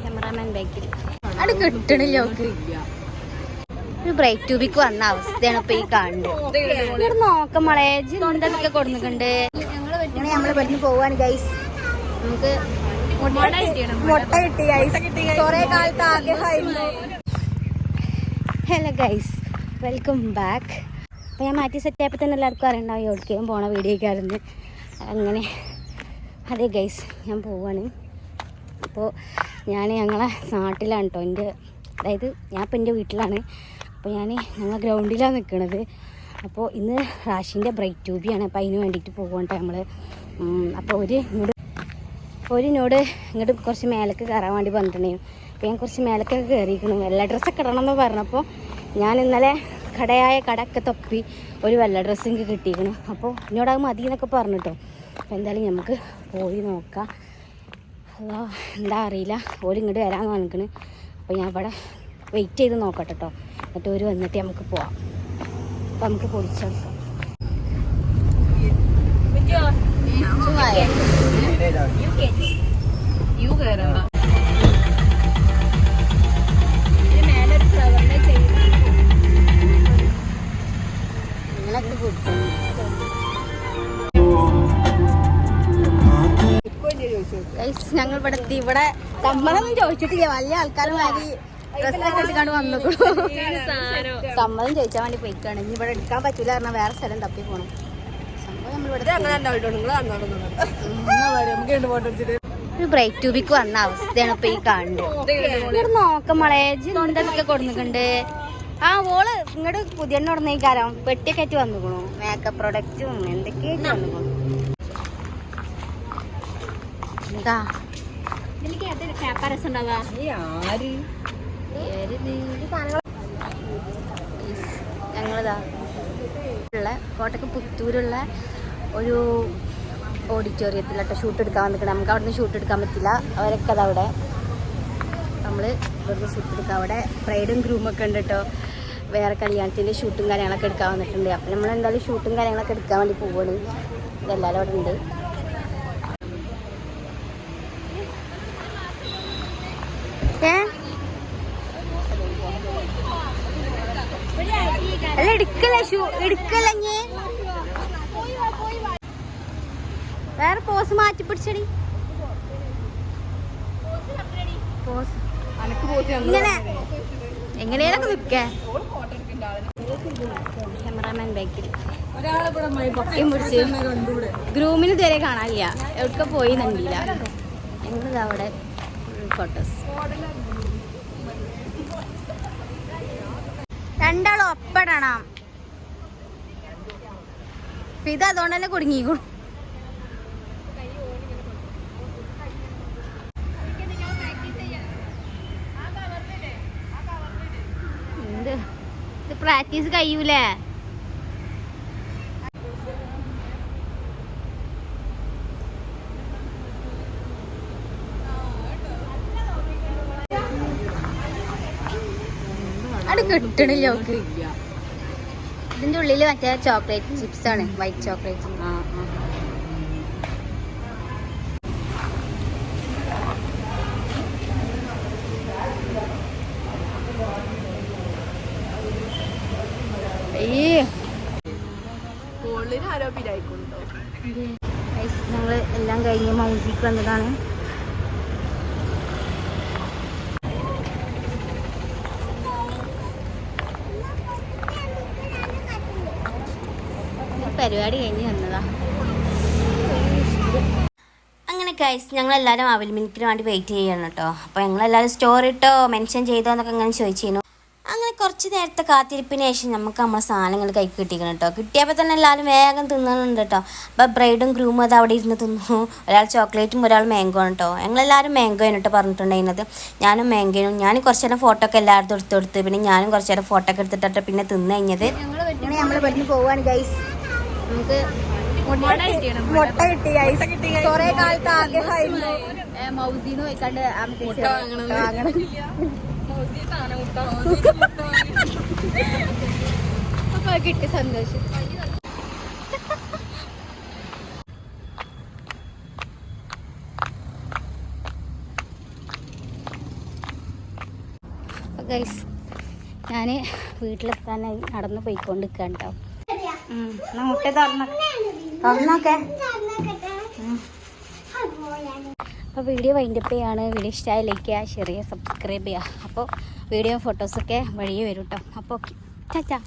Cameraman ബാക്കിൽ അത് കിട്ടണില്ല. ഒരു ബ്രൈറ്റ് ട്യൂബിക്ക് വന്ന അവസ്ഥയാണ് ഇപ്പൊ ഈ കാണുന്നത്. ഇവിടെ നോക്കാം മോളെ, എന്തൊക്കെ കൊടുക്കുന്നുണ്ട്. നമ്മള് പെട്ടെന്ന് പോവാണ് ഗൈസ്. നമുക്ക് മുട്ട കിട്ടി ഗൈസ്, കൊറേ കാലത്ത് ആഗ്രഹമായിരുന്നു. Hello guys, welcome back. അപ്പോൾ ഞാൻ മാറ്റി സെറ്റായപ്പോൾ തന്നെ എല്ലാവർക്കും അറിയണ്ടാവും എവിടേക്കും പോണ വീഡിയോക്കായിരുന്നു. അങ്ങനെ അതെ ഗൈസ്, ഞാൻ പോവാണ്. അപ്പോൾ ഞങ്ങളെ നാട്ടിലാണ് കേട്ടോ. അതായത് ഞാൻ ഇപ്പോൾ എൻ്റെ വീട്ടിലാണ്. അപ്പോൾ ഞങ്ങൾ ഗ്രൗണ്ടിലാണ് നിൽക്കുന്നത്. അപ്പോൾ ഇന്ന് റാഷിൻ്റെ ബ്രൈറ്റ് ട്യൂബിയാണ്. അപ്പോൾ അതിന് വേണ്ടിയിട്ട് പോകണ്ട നമ്മൾ. അപ്പോൾ ഇങ്ങോട്ട് കുറച്ച് മേലേക്ക് കയറാൻ വേണ്ടി പറഞ്ഞിട്ടുണ്ടെങ്കിൽ അപ്പോൾ ഞാൻ കുറച്ച് മേലേക്കൊക്കെ കയറിയിരിക്കണം. വെള്ള ഡ്രസ്സൊക്കെ ഇടണമെന്ന് പറഞ്ഞപ്പോൾ ഞാൻ ഇന്നലെ കടയൊക്കെ തപ്പി ഒരു വെള്ള ഡ്രസ്സ് എനിക്ക് കിട്ടിയിരിക്കണം. അപ്പോൾ ഇന്നോടത് മതി എന്നൊക്കെ പറഞ്ഞിട്ടോ. അപ്പോൾ എന്തായാലും നമുക്ക് പോയി നോക്കാം. അല്ലോ എന്താ അറിയില്ല, ഓര് ഇങ്ങോട്ട് വരാമെന്ന് പറഞ്ഞിരിക്കണ്. അപ്പോൾ ഞാൻ ഇവിടെ വെയിറ്റ് ചെയ്ത് നോക്കട്ടെ കേട്ടോ. എന്നിട്ട് ഒരു വന്നിട്ട് നമുക്ക് പോവാം. അപ്പോൾ നമുക്ക് പൊടിച്ചെടുക്കാം. ഞങ്ങൾ ഇവിടെ സമ്മതം ചോദിച്ചിട്ടില്ല. വലിയ ആൾക്കാരുമായി ഡ്രസ്സൊക്കെ എടുക്കാണ്ട് വന്നോളൂ. സമ്മതം ചോദിച്ചാൽ വേണ്ടി പോയിക്കാണ്. ഇനി ഇവിടെ എടുക്കാൻ പറ്റൂല പറഞ്ഞാൽ വേറെ സ്ഥലം തപ്പി പോകണം. ഒരു ബ്രൈറ്റ് ട്യൂബിക്ക് വന്ന അവസ്ഥയാണ് ഇപ്പൊ ഈ കാണുന്നത്. ഇവിടെ നോക്കാം മോളെ, എന്തൊക്കെ കൊടുക്കുന്നുണ്ട്. ഓള് ഇങ്ങോട്ട് പുതിയ ഉടനേക്കാരം പെട്ടിയൊക്കെ ആയിട്ട് വന്നിക്കണു. മേക്കപ്പ് പ്രൊഡക്റ്റും എന്തൊക്കെയായിട്ട് വന്നിക്കണു. എന്താ ഞങ്ങളിതാ കോട്ടയ്ക്ക് പുത്തൂരുള്ള ഒരു ഓഡിറ്റോറിയത്തിലോട്ട് ഷൂട്ട് എടുക്കാൻ വന്നിക്കണം. നമുക്ക് അവിടെ നിന്ന് ഷൂട്ട് എടുക്കാൻ പറ്റില്ല, അവരൊക്കെ അതവിടെ. നമ്മൾ ഇവിടുന്ന് ഷൂട്ട് എടുക്കാം. അവിടെ ബ്രൈഡും ഗ്രൂമൊക്കെ ഉണ്ട് കേട്ടോ. വേറെ കല്യാണത്തിൻ്റെ ഷൂട്ടും കാര്യങ്ങളൊക്കെ എടുക്കാൻ വന്നിട്ടുണ്ട്. അപ്പം നമ്മൾ എന്തായാലും ഷൂട്ടും കാര്യങ്ങളൊക്കെ എടുക്കാൻ വേണ്ടി പോവുകയാണ്. ഇതെല്ലാവരും അവിടെ ഉണ്ട്. അല്ല എടുക്കല്ല വേറെ പോസ് മാറ്റി പിടിച്ചടി. ഇങ്ങനെ എങ്ങനെയൊക്കെ നിൽക്കേ. ക്യാമറാമാൻ ബാക്കിൽ ഗ്രൂമിന് ഇതുവരെ കാണാനില്ല, എവിടൊക്കെ പോയി നണ്ടില്ല. ഞങ്ങളിത് അവിടെ ഫോട്ടോസ് രണ്ടാളും ഒപ്പടണം. ഇത് അതുകൊണ്ട് തന്നെ കുടുങ്ങിക്കും. ഇത് പ്രാക്ടീസ് കഴിയൂലേ. അത് കിട്ടണില്ല. ഇതിന്റെ ഉള്ളില് മറ്റേ ചോക്ലേറ്റ് ചിപ്സ് ആണ്, വൈറ്റ് ചോക്ലേറ്റ്. ഞങ്ങള് എല്ലാം കഴിഞ്ഞ് മൗസിക്ക് വന്നതാണ്. പരിപാടി കഴിഞ്ഞ് വന്നതാ. അങ്ങനെ ഗൈസ്, ഞങ്ങളെല്ലാവരും അവൽ മിൽക്കിന് വേണ്ടി വെയിറ്റ് ചെയ്യണം കേട്ടോ. അപ്പോൾ ഞങ്ങളെല്ലാവരും സ്റ്റോറി ഇട്ടോ മെൻഷൻ ചെയ്തോ എന്നൊക്കെ അങ്ങനെ ചോദിച്ചിരുന്നു. അങ്ങനെ കുറച്ച് നേരത്തെ കാത്തിരിപ്പിന് ശേഷം നമുക്ക് നമ്മളെ സാധനങ്ങൾ കൈ കിട്ടിക്കണം കേട്ടോ. കിട്ടിയപ്പോൾ തന്നെ എല്ലാവരും വേഗം തിന്നുന്നുണ്ട് കേട്ടോ. അപ്പോൾ ബ്രൈഡും ഗ്രൂമും അത് അവിടെ ഇരുന്ന് തിന്നു. ഒരാൾ ചോക്ലേറ്റും ഒരാൾ മാംഗോ ആണ് കേട്ടോ. ഞങ്ങളെല്ലാവരും മാംഗോയാണ് കേട്ടോ പറഞ്ഞിട്ടുണ്ടായിരുന്നത്. ഞാനും മാംഗോയും. ഞാൻ കുറച്ച് നേരം ഫോട്ടോ ഒക്കെ എല്ലാവരും എടുത്തെടുത്ത് പിന്നെ ഞാനും കുറച്ച് നേരം ഫോട്ടോ ഒക്കെ എടുത്തിട്ട് പിന്നെ തിന്നു കഴിഞ്ഞത്. നമ്മൾ പെട്ടെന്ന് പോവാണ് ഗൈസ്. നമുക്ക് മുട്ട കിട്ടി ഗൈസ്, കൊറേ കാലത്ത് ആഗ്രഹമായിരുന്നു. മൗസിന്ന് പോയിക്കാണ്ട് വാങ്ങണം. അപ്പൊ കിട്ടി സന്തോഷം. അപ്പോൾ ഗൈസ് ഞാൻ വീട്ടിലെത്താനായി നടന്ന് പോയിക്കൊണ്ടിരിക്കുകയാണ് കേട്ടോ. മുട്ട തുറന്നോക്കെ. അപ്പോൾ വീഡിയോ വൈൻഡപ്പ് ചെയ്യാണ്. വീഡിയോ ഇഷ്ടമായി ലൈക്ക് ചെയ്യുക, ഷെയർ ചെയ്യുക, സബ്സ്ക്രൈബ് ചെയ്യുക. അപ്പോൾ വീഡിയോ ഫോട്ടോസൊക്കെ വഴിയേ വരും കേട്ടോ. അപ്പോൾ ഓക്കെ, ടാറ്റാ.